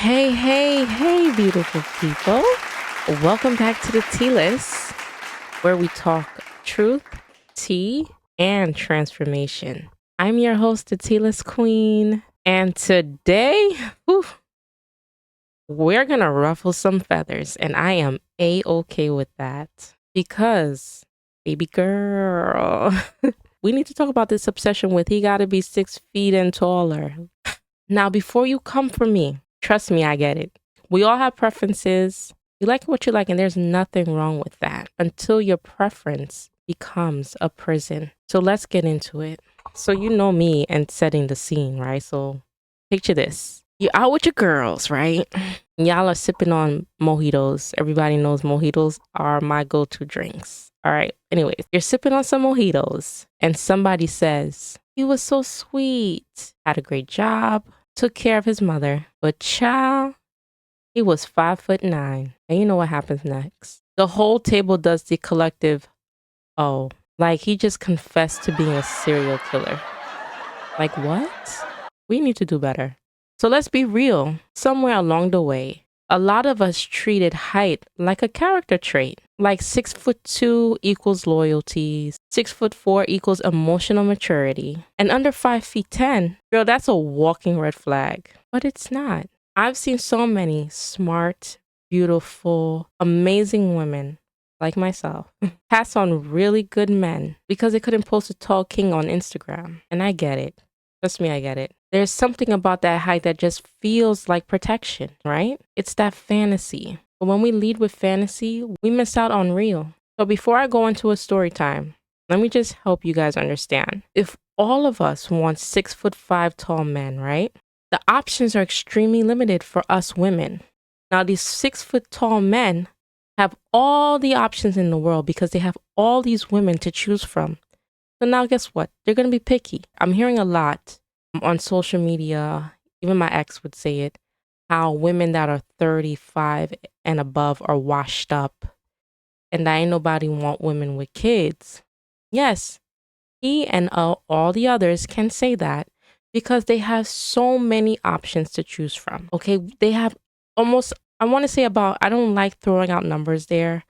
Hey, hey, hey, beautiful people. Welcome back to the Tea List, where we talk truth, tea, and transformation. I'm your host, the Tea List Queen, and today, whew, we're gonna ruffle some feathers, and I am A-okay with that because, baby girl, we need to talk about this obsession with he gotta be 6 feet and taller. Now, before you come for me, trust me, I get it. We all have preferences. You like what you like, and there's nothing wrong with that until your preference becomes a prison. So let's get into it. So you know me and setting the scene, right? So picture this. You're out with your girls, right? Y'all are sipping on mojitos. Everybody knows mojitos are my go-to drinks. All right. Anyways, you're sipping on some mojitos and somebody says, he was so sweet, had a great job, took care of his mother, but child, he was 5'9". And you know what happens next? The whole table does the collective, oh, like he just confessed to being a serial killer. Like what? We need to do better. So let's be real. Somewhere along the way, a lot of us treated height like a character trait. Like 6'2" equals loyalty, 6'4" equals emotional maturity, and under 5'10", girl, that's a walking red flag. But it's not. I've seen so many smart, beautiful, amazing women like myself pass on really good men because they couldn't post a tall king on Instagram. And I get it. Trust me, I get it. There's something about that height that just feels like protection, right? It's that fantasy. But when we lead with fantasy, we miss out on real. So before I go into a story time, let me just help you guys understand. If all of us want 6'5" tall men, right? The options are extremely limited for us women. Now, these 6 foot tall men have all the options in the world because they have all these women to choose from. So now guess what? They're going to be picky. I'm hearing a lot on social media, even my ex would say it, how women that are 35 and above are washed up and that ain't nobody want women with kids. Yes, he and all the others can say that because they have so many options to choose from. Okay, they have almost, I want to say about, I don't like throwing out numbers there,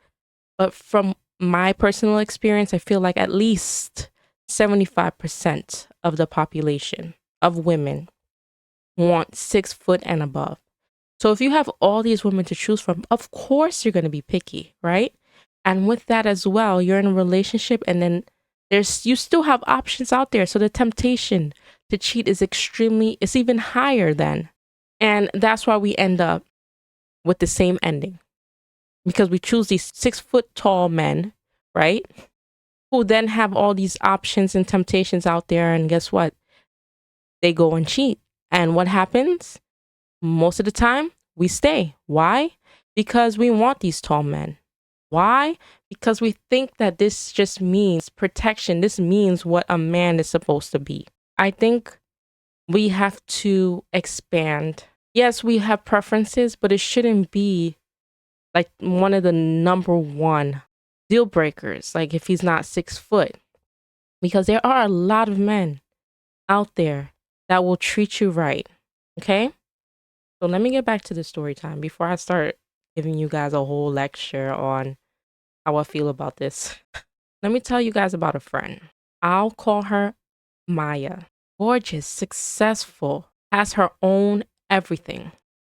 but from my personal experience, I feel like at least 75% of the population of women want 6 foot and above. So if you have all these women to choose from, of course you're going to be picky, right? And with that as well, you're in a relationship and then you still have options out there. So the temptation to cheat is it's even higher then. And that's why we end up with the same ending because we choose these 6 foot tall men, right? Who then have all these options and temptations out there. And guess what? They go and cheat. And what happens? Most of the time, we stay. Why? Because we want these tall men. Why? Because we think that this just means protection. This means what a man is supposed to be. I think we have to expand. Yes, we have preferences, but it shouldn't be like one of the number one deal breakers, like if he's not 6 foot. Because there are a lot of men out there that will treat you right. Okay? So let me get back to the story time before I start giving you guys a whole lecture on how I feel about this. Let me tell you guys about a friend. I'll call her Maya. Gorgeous, successful, has her own everything.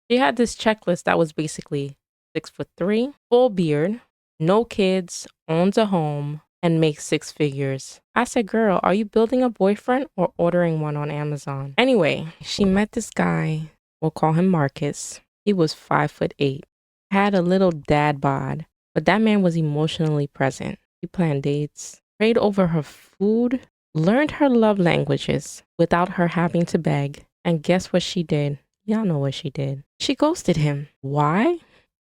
She had this checklist that was basically 6'3", full beard, no kids, owns a home, and makes 6 figures. I said, girl, are you building a boyfriend or ordering one on Amazon? Anyway, she met this guy. We'll call him Marcus. He was 5'8", had a little dad bod, but that man was emotionally present. He planned dates, prayed over her food, learned her love languages without her having to beg. And guess what she did? Y'all know what she did. She ghosted him. Why?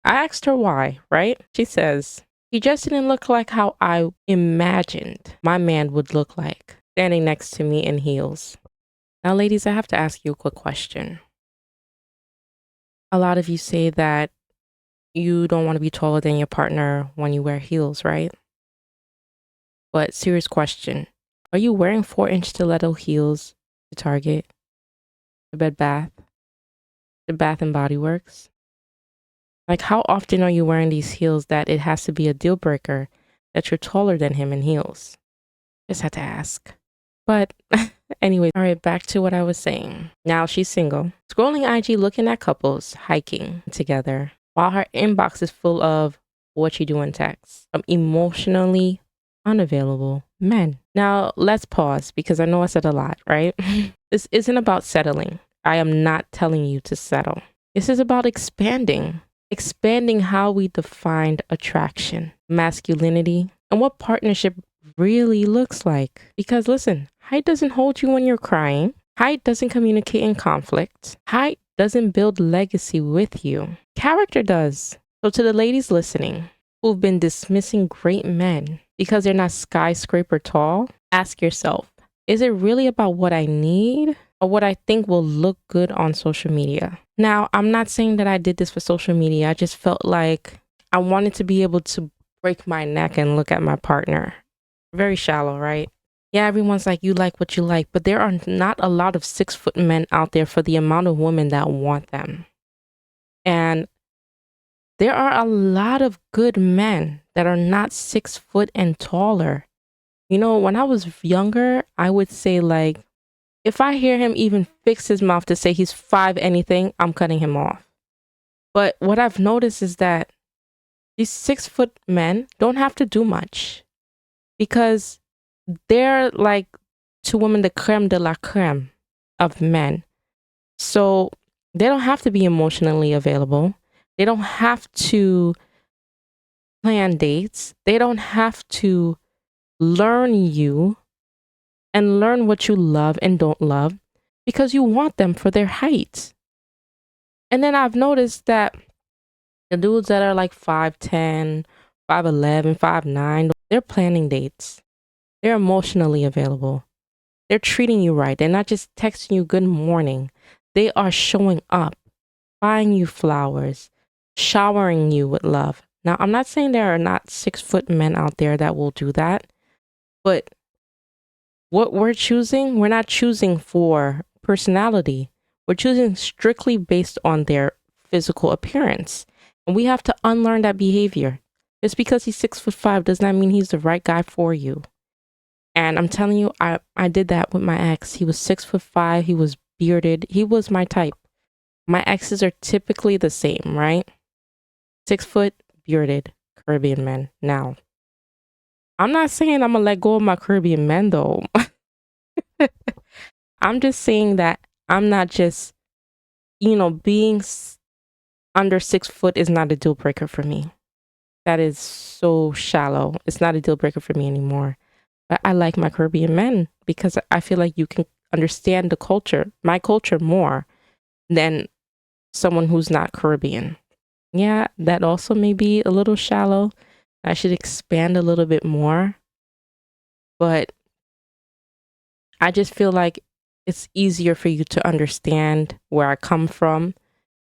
I asked her why, right? She says, he just didn't look like how I imagined my man would look like, standing next to me in heels. Now, ladies, I have to ask you a quick question. A lot of you say that you don't want to be taller than your partner when you wear heels, right? But serious question. Are you wearing 4-inch stiletto heels to Target, to Bed Bath? The Bath and Body Works. Like, how often are you wearing these heels that it has to be a deal breaker that you're taller than him in heels? Just had to ask. But anyway, all right, back to what I was saying. Now she's single, scrolling IG looking at couples hiking together while her inbox is full of what you do in text from emotionally unavailable men. Now let's pause because I know I said a lot, right? This isn't about settling. I am not telling you to settle. This is about expanding how we defined attraction, masculinity, and what partnership really looks like. Because listen, height doesn't hold you when you're crying. Height doesn't communicate in conflict. Height doesn't build legacy with you. Character does. So to the ladies listening who've been dismissing great men because they're not skyscraper tall, ask yourself, is it really about what I need or what I think will look good on social media? Now, I'm not saying that I did this for social media. I just felt like I wanted to be able to break my neck and look at my partner. Very shallow, right? Yeah, everyone's like, you like what you like, but there are not a lot of 6-foot men out there for the amount of women that want them. And there are a lot of good men that are not 6 foot and taller. You know, when I was younger, I would say like, if I hear him even fix his mouth to say he's 5 anything, I'm cutting him off. But what I've noticed is that these 6-foot men don't have to do much because they're like, to women, the creme de la creme of men. So they don't have to be emotionally available. They don't have to plan dates. They don't have to learn you and learn what you love and don't love because you want them for their height. And then I've noticed that the dudes that are like 5'10", 5'11", 5'9", they're planning dates. They're emotionally available. They're treating you right. They're not just texting you good morning. They are showing up, buying you flowers, showering you with love. Now, I'm not saying there are not 6-foot men out there that will do that, but what we're choosing, we're not choosing for personality. We're choosing strictly based on their physical appearance. And we have to unlearn that behavior. Just because he's 6'5" does not mean he's the right guy for you. And I'm telling you, I did that with my ex. He was 6'5". He was bearded. He was my type. My exes are typically the same, right? 6 foot, bearded, Caribbean men. Now, I'm not saying I'm gonna let go of my Caribbean men though. I'm just saying that I'm not just, being under 6 foot is not a deal breaker for me. That is so shallow. It's not a deal breaker for me anymore. But I like my Caribbean men because I feel like you can understand the culture, my culture, more than someone who's not Caribbean. Yeah, that also may be a little shallow. I should expand a little bit more. But I just feel like it's easier for you to understand where I come from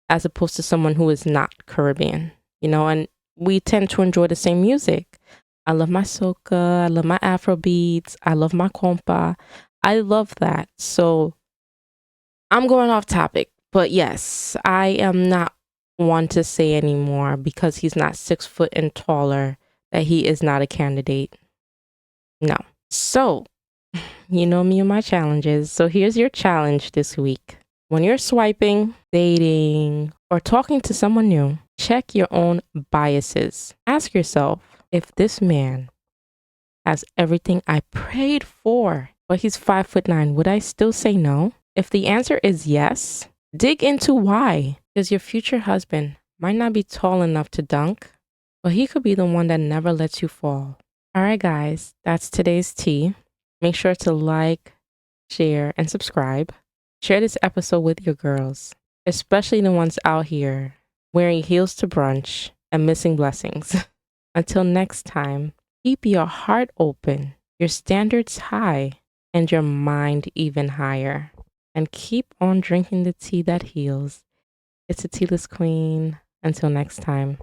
as opposed to someone who is not Caribbean, and we tend to enjoy the same music. I love my soca, I love my Afro beats, I love my compa. I love that. So I'm going off topic, but yes, I am not one to say anymore because he's not 6 foot and taller that he is not a candidate. No. So, you know me and my challenges. So here's your challenge this week. When you're swiping, dating, or talking to someone new, check your own biases. Ask yourself, if this man has everything I prayed for, but he's 5'9", would I still say no? If the answer is yes, dig into why. Because your future husband might not be tall enough to dunk, but he could be the one that never lets you fall. All right, guys, that's today's tea. Make sure to like, share, and subscribe. Share this episode with your girls, especially the ones out here wearing heels to brunch and missing blessings. Until next time, keep your heart open, your standards high, and your mind even higher. And keep on drinking the tea that heals. It's a Tealess Queen. Until next time.